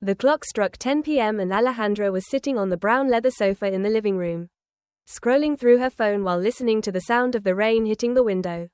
The clock struck 10 p.m. and Alejandra was sitting on the brown leather sofa in the living room, scrolling through her phone while listening to the sound of the rain hitting the window.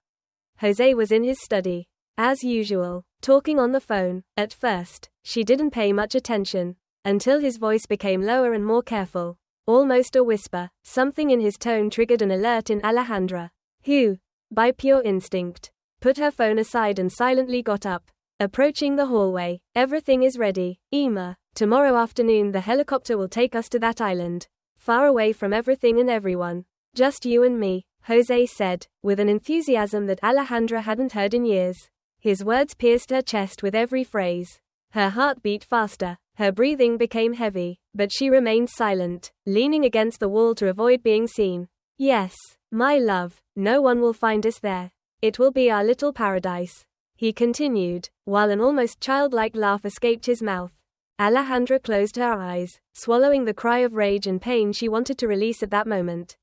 Jose was in his study, as usual, talking on the phone. At first, she didn't pay much attention, until his voice became lower and more careful, almost a whisper. Something in his tone triggered an alert in Alejandra, who, by pure instinct, put her phone aside and silently got up. Approaching the hallway. Everything is ready, Emma. Tomorrow afternoon the helicopter will take us to that island, far away from everything and everyone. Just you and me, Jose said, with an enthusiasm that Alejandra hadn't heard in years. His words pierced her chest with every phrase. Her heart beat faster, her breathing became heavy, but she remained silent, leaning against the wall to avoid being seen. Yes, my love, no one will find us there. It will be our little paradise, he continued, while an almost childlike laugh escaped his mouth. Alejandra closed her eyes, swallowing the cry of rage and pain she wanted to release at that moment.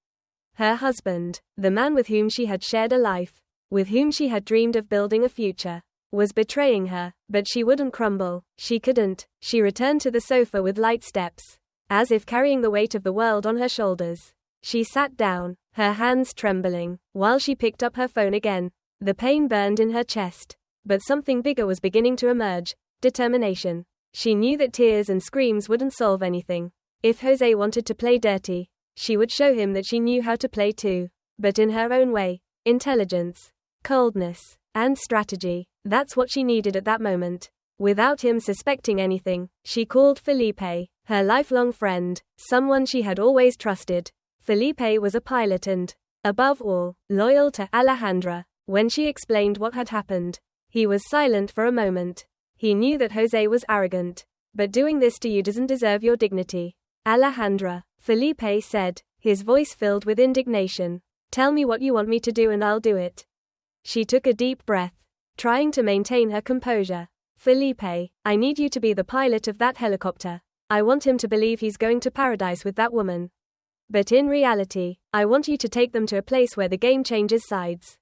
Her husband, the man with whom she had shared a life, with whom she had dreamed of building a future, was betraying her, but she wouldn't crumble. She couldn't. She returned to the sofa with light steps, as if carrying the weight of the world on her shoulders. She sat down, her hands trembling, while she picked up her phone again. The pain burned in her chest, but something bigger was beginning to emerge: determination. She knew that tears and screams wouldn't solve anything. If Jose wanted to play dirty, she would show him that she knew how to play too, but in her own way. Intelligence, coldness, and strategy. That's what she needed at that moment. Without him suspecting anything, she called Felipe, her lifelong friend, someone she had always trusted. Felipe was a pilot and, above all, loyal to Alejandra. When she explained what had happened, he was silent for a moment. He knew that Jose was arrogant. But doing this to you doesn't deserve your dignity, Alejandra, Felipe said, his voice filled with indignation. Tell me what you want me to do and I'll do it. She took a deep breath, trying to maintain her composure. Felipe, I need you to be the pilot of that helicopter. I want him to believe he's going to paradise with that woman. But in reality, I want you to take them to a place where the game changes sides.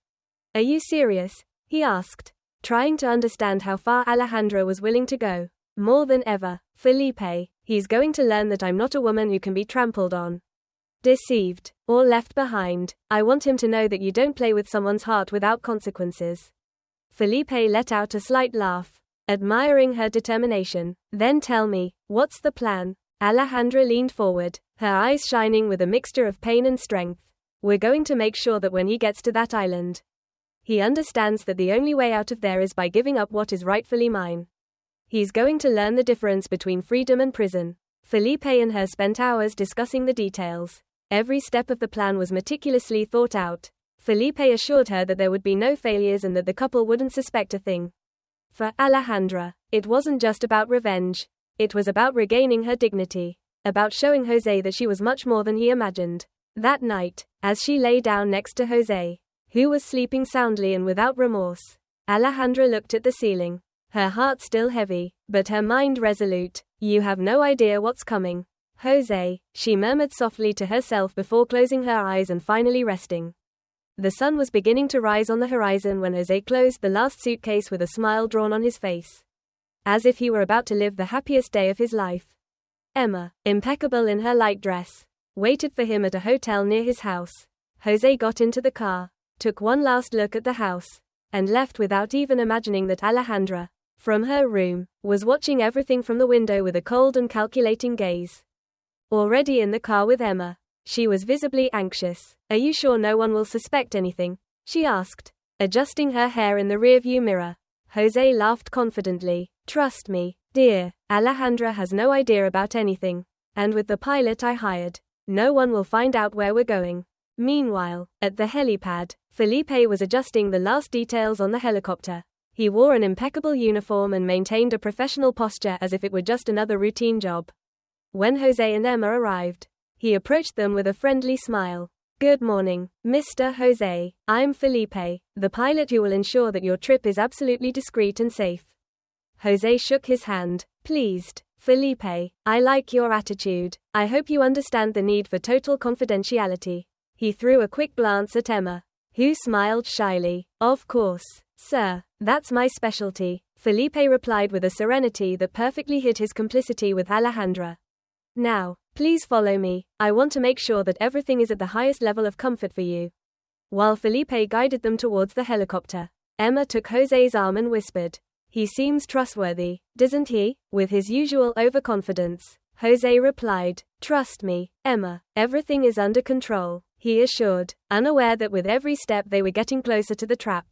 Are you serious? He asked, trying to understand how far Alejandra was willing to go. More than ever, Felipe, he's going to learn that I'm not a woman who can be trampled on, deceived, or left behind. I want him to know that you don't play with someone's heart without consequences. Felipe let out a slight laugh, admiring her determination. Then tell me, what's the plan? Alejandra leaned forward, her eyes shining with a mixture of pain and strength. We're going to make sure that when he gets to that island, he understands that the only way out of there is by giving up what is rightfully mine. He's going to learn the difference between freedom and prison. Felipe and her spent hours discussing the details. Every step of the plan was meticulously thought out. Felipe assured her that there would be no failures and that the couple wouldn't suspect a thing. For Alejandra, it wasn't just about revenge. It was about regaining her dignity. About showing Jose that she was much more than he imagined. That night, as she lay down next to Jose, who was sleeping soundly and without remorse, Alejandra looked at the ceiling. Her heart still heavy, but her mind resolute. You have no idea what's coming, Jose, she murmured softly to herself before closing her eyes and finally resting. The sun was beginning to rise on the horizon when Jose closed the last suitcase with a smile drawn on his face, as if he were about to live the happiest day of his life. Emma, impeccable in her light dress, waited for him at a hotel near his house. Jose got into the car, took one last look at the house, and left without even imagining that Alejandra, from her room, was watching everything from the window with a cold and calculating gaze. Already in the car with Emma, she was visibly anxious. Are you sure no one will suspect anything? She asked, adjusting her hair in the rearview mirror. Jose laughed confidently. Trust me, dear, Alejandra has no idea about anything. And with the pilot I hired, no one will find out where we're going. Meanwhile, at the helipad, Felipe was adjusting the last details on the helicopter. He wore an impeccable uniform and maintained a professional posture as if it were just another routine job. When Jose and Emma arrived, he approached them with a friendly smile. Good morning, Mr. Jose. I'm Felipe, the pilot who will ensure that your trip is absolutely discreet and safe. Jose shook his hand, pleased. Felipe, I like your attitude. I hope you understand the need for total confidentiality. He threw a quick glance at Emma, who smiled shyly. Of course, sir, that's my specialty. Felipe replied with a serenity that perfectly hid his complicity with Alejandra. Now, please follow me. I want to make sure that everything is at the highest level of comfort for you. While Felipe guided them towards the helicopter, Emma took Jose's arm and whispered, "He seems trustworthy, doesn't he?" With his usual overconfidence, Jose replied, "Trust me, Emma, everything is under control," he assured, unaware that with every step they were getting closer to the trap.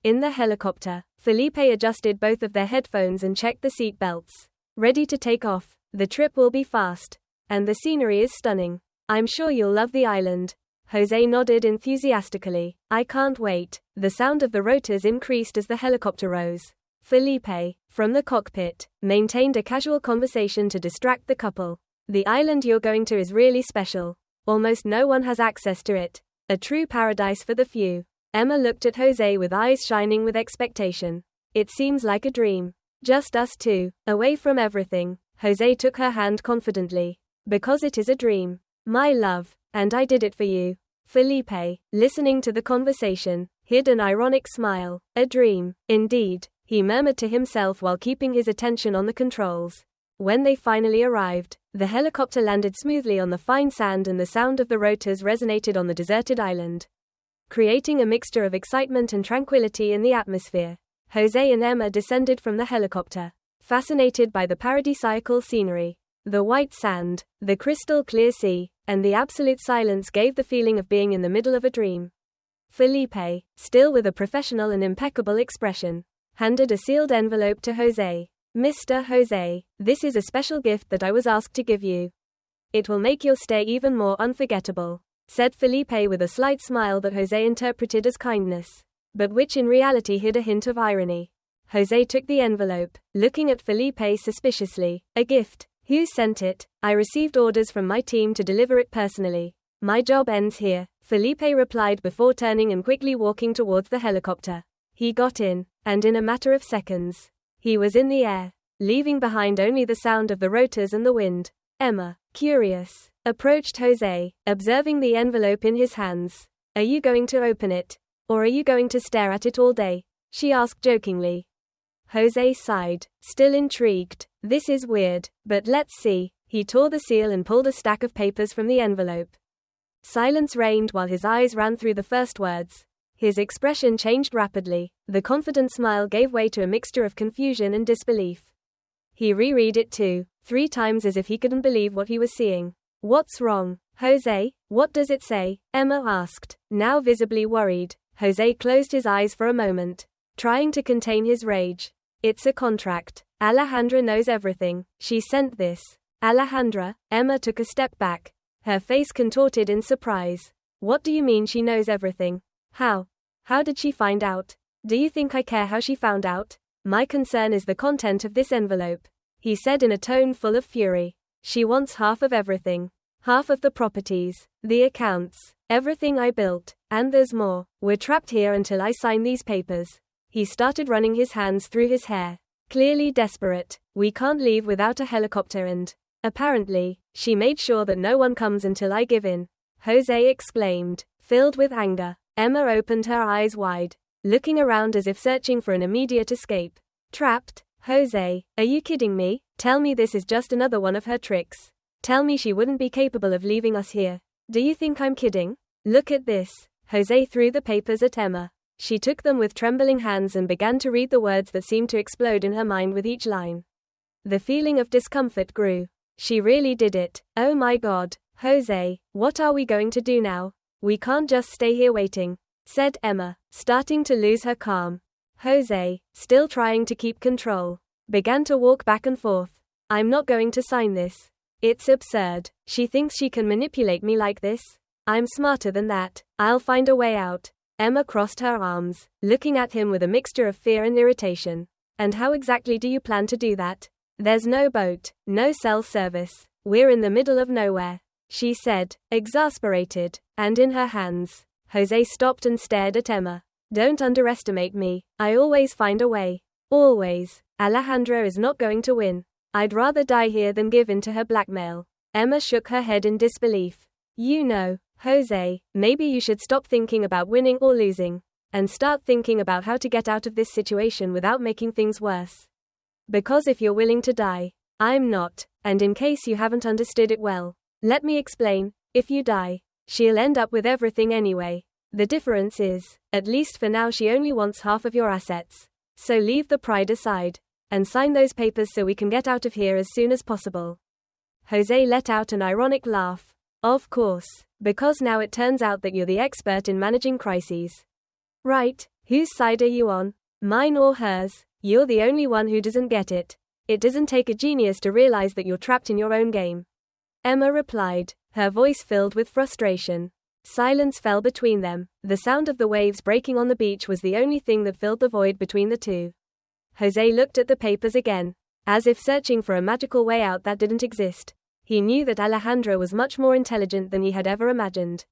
In the helicopter, Felipe adjusted both of their headphones and checked the seat belts. Ready to take off. The trip will be fast. And the scenery is stunning. I'm sure you'll love the island. Jose nodded enthusiastically. I can't wait. The sound of the rotors increased as the helicopter rose. Felipe, from the cockpit, maintained a casual conversation to distract the couple. The island you're going to is really special. Almost no one has access to it. A true paradise for the few. Emma looked at Jose with eyes shining with expectation. It seems like a dream. Just us two, away from everything. Jose took her hand confidently. Because it is a dream. My love, and I did it for you. Felipe, listening to the conversation, hid an ironic smile. A dream, indeed, he murmured to himself while keeping his attention on the controls. When they finally arrived, the helicopter landed smoothly on the fine sand and the sound of the rotors resonated on the deserted island, creating a mixture of excitement and tranquility in the atmosphere. Jose and Emma descended from the helicopter, fascinated by the paradisiacal scenery. The white sand, the crystal clear sea, and the absolute silence gave the feeling of being in the middle of a dream. Felipe, still with a professional and impeccable expression, handed a sealed envelope to Jose. Mr. Jose, this is a special gift that I was asked to give you. It will make your stay even more unforgettable, said Felipe with a slight smile that Jose interpreted as kindness, but which in reality hid a hint of irony. Jose took the envelope, looking at Felipe suspiciously. A gift? Who sent it? I received orders from my team to deliver it personally. My job ends here, Felipe replied before turning and quickly walking towards the helicopter. He got in, and in a matter of seconds, he was in the air, leaving behind only the sound of the rotors and the wind. Emma, curious, approached Jose, observing the envelope in his hands. Are you going to open it? Or are you going to stare at it all day? She asked jokingly. Jose sighed, still intrigued. This is weird, but let's see. He tore the seal and pulled a stack of papers from the envelope. Silence reigned while his eyes ran through the first words. His expression changed rapidly. The confident smile gave way to a mixture of confusion and disbelief. He reread it 2-3 times as if he couldn't believe what he was seeing. What's wrong, Jose? What does it say? Emma asked, now visibly worried. Jose closed his eyes for a moment, trying to contain his rage. It's a contract. Alejandra knows everything. She sent this. Alejandra? Emma took a step back, her face contorted in surprise. What do you mean she knows everything? How? How did she find out? Do you think I care how she found out? My concern is the content of this envelope, he said in a tone full of fury. She wants half of everything. Half of the properties, the accounts, everything I built, and there's more. We're trapped here until I sign these papers. He started running his hands through his hair, clearly desperate. We can't leave without a helicopter and, apparently, she made sure that no one comes until I give in, Jose exclaimed, filled with anger. Emma opened her eyes wide, looking around as if searching for an immediate escape. Trapped? Jose, are you kidding me? Tell me this is just another one of her tricks. Tell me she wouldn't be capable of leaving us here. Do you think I'm kidding? Look at this. Jose threw the papers at Emma. She took them with trembling hands and began to read the words that seemed to explode in her mind with each line. The feeling of discomfort grew. She really did it. Oh my God, Jose, what are we going to do now? We can't just stay here waiting, said Emma, starting to lose her calm. Jose, still trying to keep control, began to walk back and forth. I'm not going to sign this. It's absurd. She thinks she can manipulate me like this. I'm smarter than that. I'll find a way out. Emma crossed her arms, looking at him with a mixture of fear and irritation. And how exactly do you plan to do that? There's no boat, no cell service. We're in the middle of nowhere, she said, exasperated. And in her hands, Jose stopped and stared at Emma. Don't underestimate me. I always find a way. Always. Alejandra is not going to win. I'd rather die here than give in to her blackmail. Emma shook her head in disbelief. You know, Jose, maybe you should stop thinking about winning or losing. and start thinking about how to get out of this situation without making things worse. Because if you're willing to die, I'm not, and in case you haven't understood it well, let me explain. If you die, she'll end up with everything anyway. The difference is, at least for now, she only wants half of your assets. So leave the pride aside and sign those papers so we can get out of here as soon as possible. Jose let out an ironic laugh. Of course, because now it turns out that you're the expert in managing crises. Right, whose side are you on? Mine or hers? You're the only one who doesn't get it. It doesn't take a genius to realize that you're trapped in your own game. Emma replied, her voice filled with frustration. Silence fell between them. The sound of the waves breaking on the beach was the only thing that filled the void between the two. Jose looked at the papers again, as if searching for a magical way out that didn't exist. He knew that Alejandra was much more intelligent than he had ever imagined.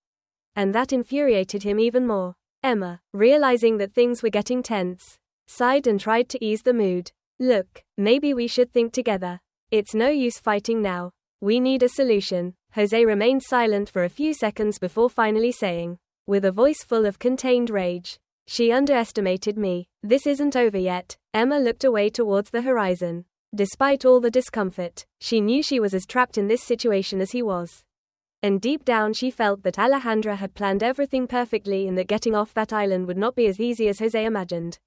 And that infuriated him even more. Emma, realizing that things were getting tense, sighed and tried to ease the mood. Look, maybe we should think together. It's no use fighting now. We need a solution. Jose remained silent for a few seconds before finally saying, with a voice full of contained rage, she underestimated me. This isn't over yet. Emma looked away towards the horizon. Despite all the discomfort, she knew she was as trapped in this situation as he was. And deep down she felt that Alejandra had planned everything perfectly and that getting off that island would not be as easy as Jose imagined.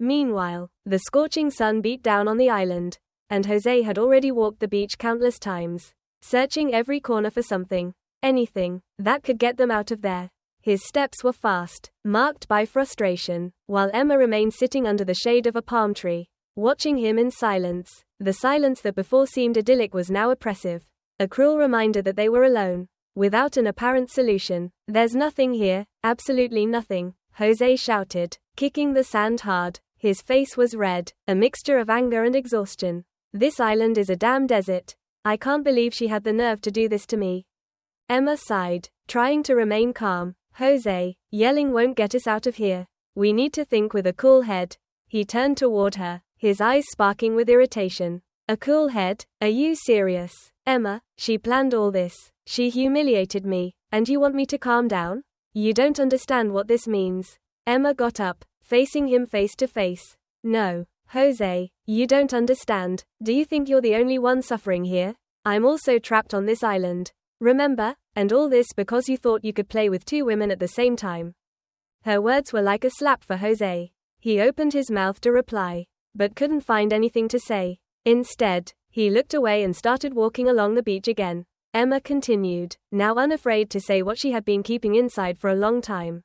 Meanwhile, the scorching sun beat down on the island, and Jose had already walked the beach countless times, searching every corner for something, anything, that could get them out of there. His steps were fast, marked by frustration, while Emma remained sitting under the shade of a palm tree, watching him in silence. The silence that before seemed idyllic was now oppressive, a cruel reminder that they were alone, without an apparent solution. There's nothing here, absolutely nothing, Jose shouted, kicking the sand hard. His face was red, a mixture of anger and exhaustion. This island is a damn desert. I can't believe she had the nerve to do this to me. Emma sighed, trying to remain calm. Jose, yelling won't get us out of here. We need to think with a cool head. He turned toward her, his eyes sparking with irritation. A cool head? Are you serious? Emma, she planned all this. She humiliated me, and you want me to calm down? You don't understand what this means. Emma got up, facing him face to face. No, Jose, you don't understand. Do you think you're the only one suffering here? I'm also trapped on this island. Remember? And all this because you thought you could play with two women at the same time. Her words were like a slap for Jose. He opened his mouth to reply, but couldn't find anything to say. Instead, he looked away and started walking along the beach again. Emma continued, now unafraid to say what she had been keeping inside for a long time.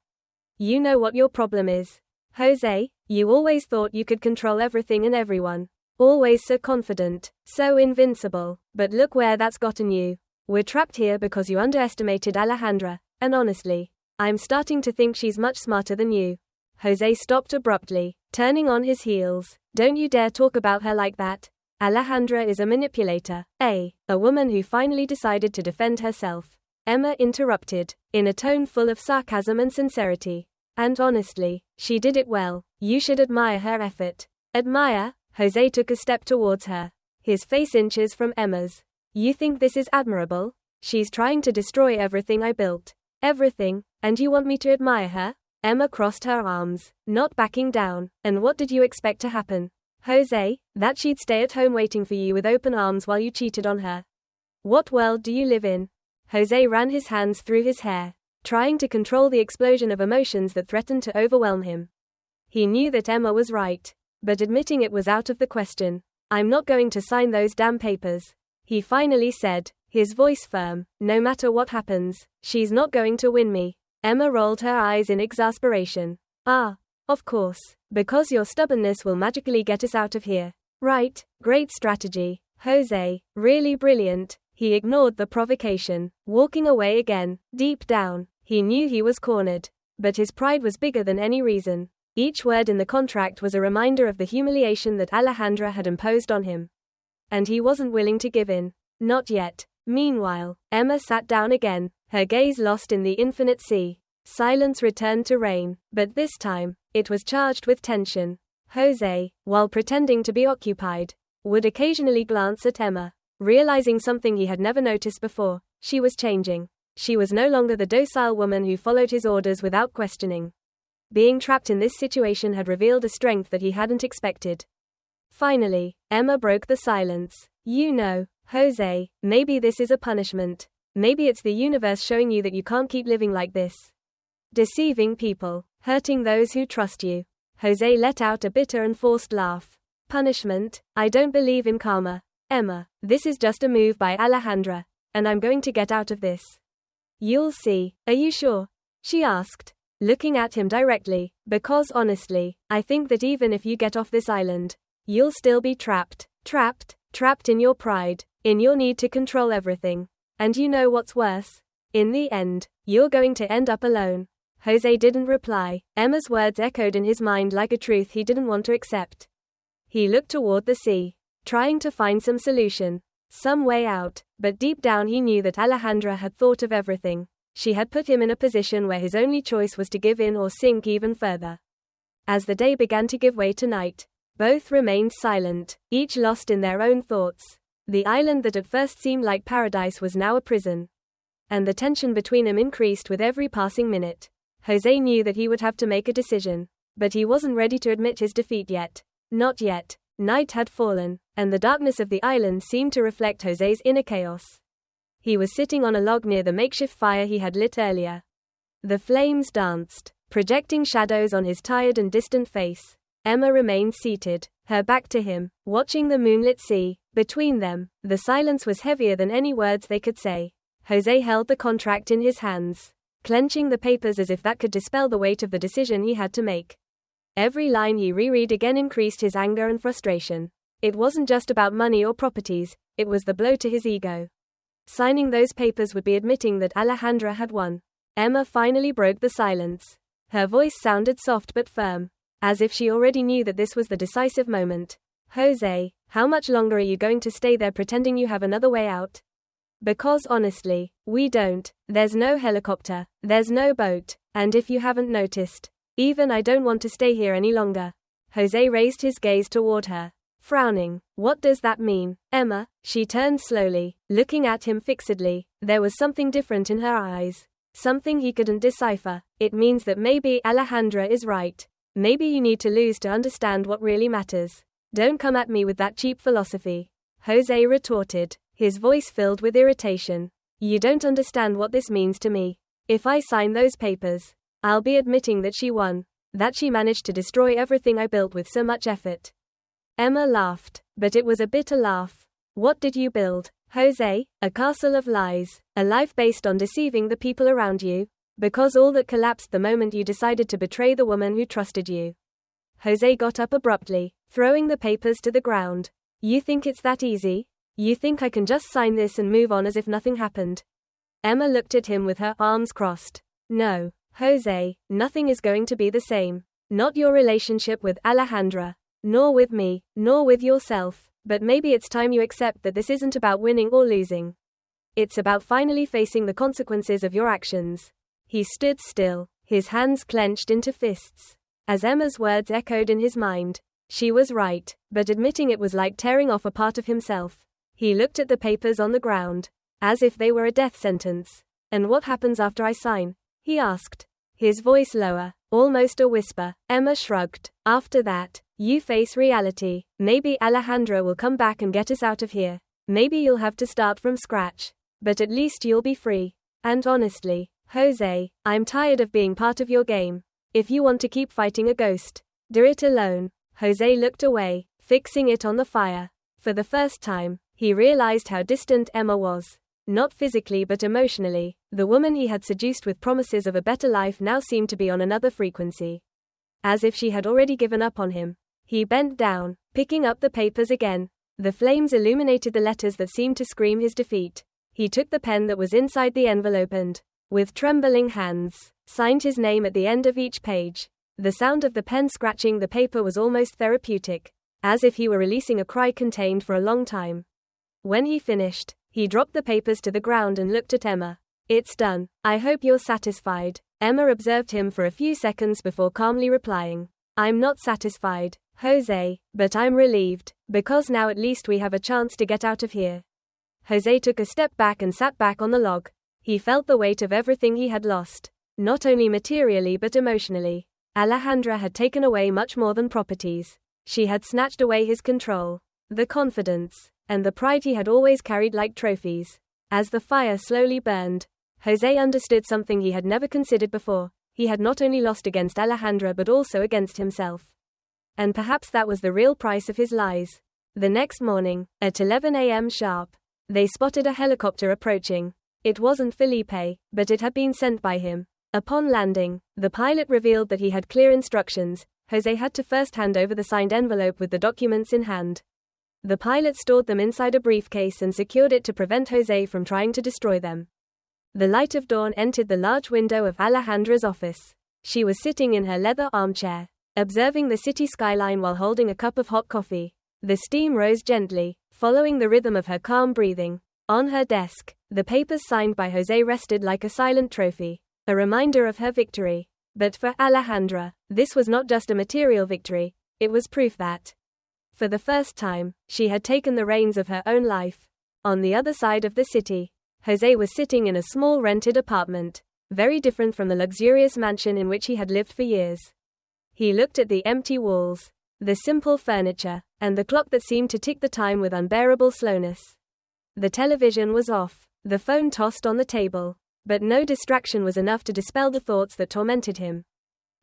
You know what your problem is. Jose, you always thought you could control everything and everyone. Always so confident, so invincible, but look where that's gotten you. We're trapped here because you underestimated Alejandra, and honestly, I'm starting to think she's much smarter than you. Jose stopped abruptly, turning on his heels. Don't you dare talk about her like that. Alejandra is a manipulator, a woman who finally decided to defend herself. Emma interrupted, in a tone full of sarcasm and sincerity. And honestly, she did it well. You should admire her effort. Admire? Jose took a step towards her, his face inches from Emma's. You think this is admirable? She's trying to destroy everything I built. Everything, and you want me to admire her? Emma crossed her arms, not backing down. And what did you expect to happen? Jose, that she'd stay at home waiting for you with open arms while you cheated on her. What world do you live in? Jose ran his hands through his hair, trying to control the explosion of emotions that threatened to overwhelm him. He knew that Emma was right, but admitting it was out of the question. I'm not going to sign those damn papers. He finally said, his voice firm. No matter what happens, she's not going to win me. Emma rolled her eyes in exasperation. Ah, of course, because your stubbornness will magically get us out of here. Right, great strategy, Jose, really brilliant. He ignored the provocation, walking away again. Deep down, he knew he was cornered, but his pride was bigger than any reason. Each word in the contract was a reminder of the humiliation that Alejandra had imposed on him. And he wasn't willing to give in. Not yet. Meanwhile, Emma sat down again, her gaze lost in the infinite sea. Silence returned to reign, but this time, it was charged with tension. Jose, while pretending to be occupied, would occasionally glance at Emma, realizing something he had never noticed before. She was changing. She was no longer the docile woman who followed his orders without questioning. Being trapped in this situation had revealed a strength that he hadn't expected. Finally, Emma broke the silence. You know, Jose, maybe this is a punishment. Maybe it's the universe showing you that you can't keep living like this. Deceiving people, hurting those who trust you. Jose let out a bitter and forced laugh. Punishment? I don't believe in karma. Emma, this is just a move by Alejandra, and I'm going to get out of this. You'll see. Are you sure? She asked, looking at him directly, because honestly, I think that even if you get off this island, you'll still be trapped. Trapped in your pride, in your need to control everything. And you know what's worse? In the end, you're going to end up alone. Jose didn't reply. Emma's words echoed in his mind like a truth he didn't want to accept. He looked toward the sea, trying to find some solution, some way out, but deep down he knew that Alejandra had thought of everything. She had put him in a position where his only choice was to give in or sink even further. As the day began to give way to night, both remained silent, each lost in their own thoughts. The island that at first seemed like paradise was now a prison. And the tension between them increased with every passing minute. Jose knew that he would have to make a decision, but he wasn't ready to admit his defeat yet. Not yet. Night had fallen, and the darkness of the island seemed to reflect Jose's inner chaos. He was sitting on a log near the makeshift fire he had lit earlier. The flames danced, projecting shadows on his tired and distant face. Emma remained seated, her back to him, watching the moonlit sea. Between them, the silence was heavier than any words they could say. Jose held the contract in his hands, clenching the papers as if that could dispel the weight of the decision he had to make. Every line he reread again increased his anger and frustration. It wasn't just about money or properties, it was the blow to his ego. Signing those papers would be admitting that Alejandra had won. Emma finally broke the silence. Her voice sounded soft but firm, as if she already knew that this was the decisive moment. Jose, how much longer are you going to stay there pretending you have another way out? Because honestly, we don't. There's no helicopter, there's no boat, and if you haven't noticed, even I don't want to stay here any longer. Jose raised his gaze toward her, frowning. What does that mean, Emma? She turned slowly, looking at him fixedly. There was something different in her eyes, something he couldn't decipher. It means that maybe Alejandra is right. Maybe you need to lose to understand what really matters. Don't come at me with that cheap philosophy. Jose retorted, his voice filled with irritation. You don't understand what this means to me. If I sign those papers, I'll be admitting that she won, that she managed to destroy everything I built with so much effort. Emma laughed, but it was a bitter laugh. What did you build, Jose? A castle of lies, a life based on deceiving the people around you? Because all that collapsed the moment you decided to betray the woman who trusted you. Jose got up abruptly, throwing the papers to the ground. You think it's that easy? You think I can just sign this and move on as if nothing happened? Emma looked at him with her arms crossed. No, Jose, nothing is going to be the same. Not your relationship with Alejandra, nor with me, nor with yourself. But maybe it's time you accept that this isn't about winning or losing. It's about finally facing the consequences of your actions. He stood still, his hands clenched into fists. As Emma's words echoed in his mind, she was right, but admitting it was like tearing off a part of himself. He looked at the papers on the ground, as if they were a death sentence. And what happens after I sign? He asked, his voice lower, almost a whisper. Emma shrugged. After that, you face reality. Maybe Alejandra will come back and get us out of here. Maybe you'll have to start from scratch. But at least you'll be free. And honestly, Jose, I'm tired of being part of your game. If you want to keep fighting a ghost, do it alone. Jose looked away, fixing it on the fire. For the first time, he realized how distant Emma was. Not physically but emotionally. The woman he had seduced with promises of a better life now seemed to be on another frequency. As if she had already given up on him. He bent down, picking up the papers again. The flames illuminated the letters that seemed to scream his defeat. He took the pen that was inside the envelope and, with trembling hands, signed his name at the end of each page. The sound of the pen scratching the paper was almost therapeutic, as if he were releasing a cry contained for a long time. When he finished, he dropped the papers to the ground and looked at Emma. It's done. I hope you're satisfied. Emma observed him for a few seconds before calmly replying. I'm not satisfied, Jose, but I'm relieved, because now at least we have a chance to get out of here. Jose took a step back and sat back on the log. He felt the weight of everything he had lost, not only materially but emotionally. Alejandra had taken away much more than properties. She had snatched away his control, the confidence, and the pride he had always carried like trophies. As the fire slowly burned, Jose understood something he had never considered before. He had not only lost against Alejandra but also against himself. And perhaps that was the real price of his lies. The next morning, at 11 a.m. sharp, they spotted a helicopter approaching. It wasn't Felipe, but it had been sent by him. Upon landing, the pilot revealed that he had clear instructions. Jose had to first hand over the signed envelope with the documents in hand. The pilot stored them inside a briefcase and secured it to prevent Jose from trying to destroy them. The light of dawn entered the large window of Alejandra's office. She was sitting in her leather armchair, observing the city skyline while holding a cup of hot coffee. The steam rose gently, following the rhythm of her calm breathing. On her desk, the papers signed by Jose rested like a silent trophy, a reminder of her victory. But for Alejandra, this was not just a material victory, it was proof that, for the first time, she had taken the reins of her own life. On the other side of the city, Jose was sitting in a small rented apartment, very different from the luxurious mansion in which he had lived for years. He looked at the empty walls, the simple furniture, and the clock that seemed to tick the time with unbearable slowness. The television was off, the phone tossed on the table, but no distraction was enough to dispel the thoughts that tormented him.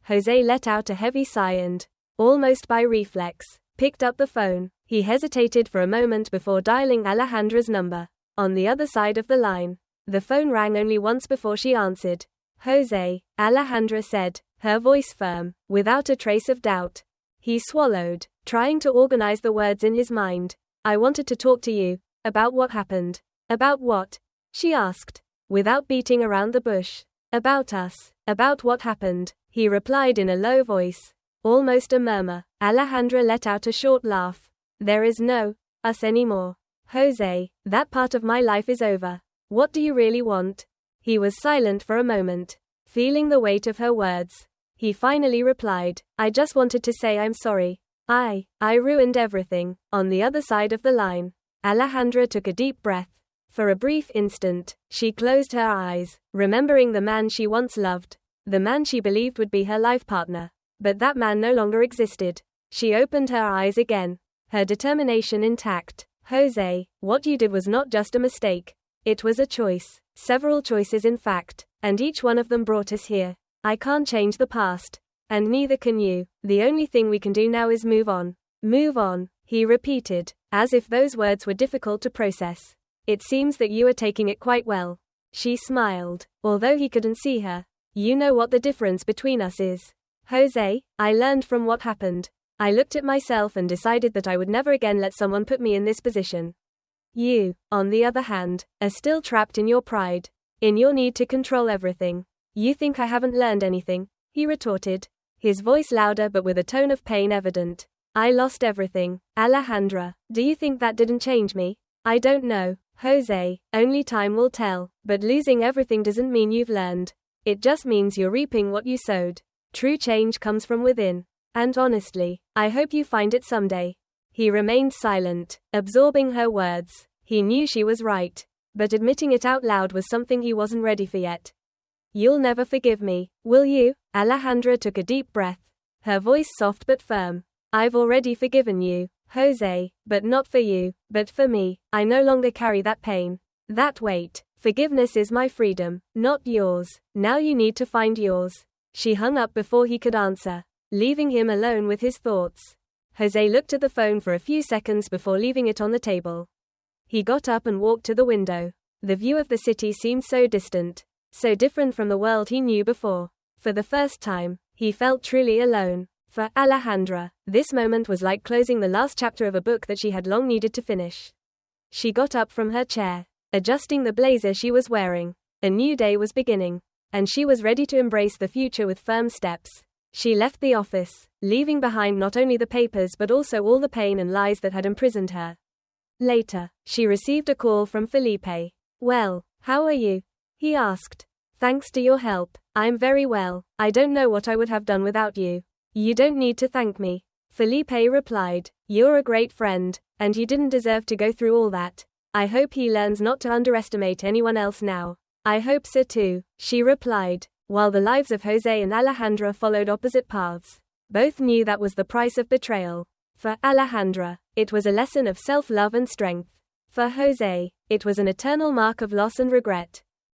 Jose let out a heavy sigh and, almost by reflex, picked up the phone. He hesitated for a moment before dialing Alejandra's number. On the other side of the line, the phone rang only once before she answered. Jose, Alejandra said, her voice firm, without a trace of doubt. He swallowed, trying to organize the words in his mind. I wanted to talk to you, about what happened. About what? She asked, without beating around the bush. About us, about what happened, he replied in a low voice, almost a murmur. Alejandra let out a short laugh. There is no us anymore. Jose, that part of my life is over. What do you really want? He was silent for a moment, feeling the weight of her words. He finally replied, I just wanted to say I'm sorry. I ruined everything. On the other side of the line, Alejandra took a deep breath. For a brief instant, she closed her eyes, remembering the man she once loved, the man she believed would be her life partner. But that man no longer existed. She opened her eyes again, her determination intact. Jose, what you did was not just a mistake. It was a choice, several choices in fact, and each one of them brought us here. I can't change the past, and neither can you. The only thing we can do now is move on. Move on, he repeated, as if those words were difficult to process. It seems that you are taking it quite well. She smiled, although he couldn't see her. You know what the difference between us is. Jose, I learned from what happened. I looked at myself and decided that I would never again let someone put me in this position. You, on the other hand, are still trapped in your pride, in your need to control everything. You think I haven't learned anything, he retorted, his voice louder but with a tone of pain evident. I lost everything. Alejandra, do you think that didn't change me? I don't know, Jose, only time will tell, but losing everything doesn't mean you've learned. It just means you're reaping what you sowed. True change comes from within. And honestly, I hope you find it someday. He remained silent, absorbing her words. He knew she was right, but admitting it out loud was something he wasn't ready for yet. You'll never forgive me, will you? Alejandra took a deep breath, her voice soft but firm. I've already forgiven you, Jose, but not for you, but for me. I no longer carry that pain, that weight. Forgiveness is my freedom, not yours. Now you need to find yours. She hung up before he could answer, leaving him alone with his thoughts. Jose looked at the phone for a few seconds before leaving it on the table. He got up and walked to the window. The view of the city seemed so distant, so different from the world he knew before. For the first time, he felt truly alone. For Alejandra, this moment was like closing the last chapter of a book that she had long needed to finish. She got up from her chair, adjusting the blazer she was wearing. A new day was beginning, and she was ready to embrace the future with firm steps. She left the office, leaving behind not only the papers but also all the pain and lies that had imprisoned her. Later, she received a call from Felipe. Well, how are you? He asked. Thanks to your help, I'm very well. I don't know what I would have done without you. You don't need to thank me. Felipe replied. You're a great friend, and you didn't deserve to go through all that. I hope he learns not to underestimate anyone else now. I hope so too, she replied. while the lives of Jose and Alejandra followed opposite paths. Both knew that was the price of betrayal. For Alejandra, it was a lesson of self-love and strength. For Jose, it was an eternal mark of loss and regret.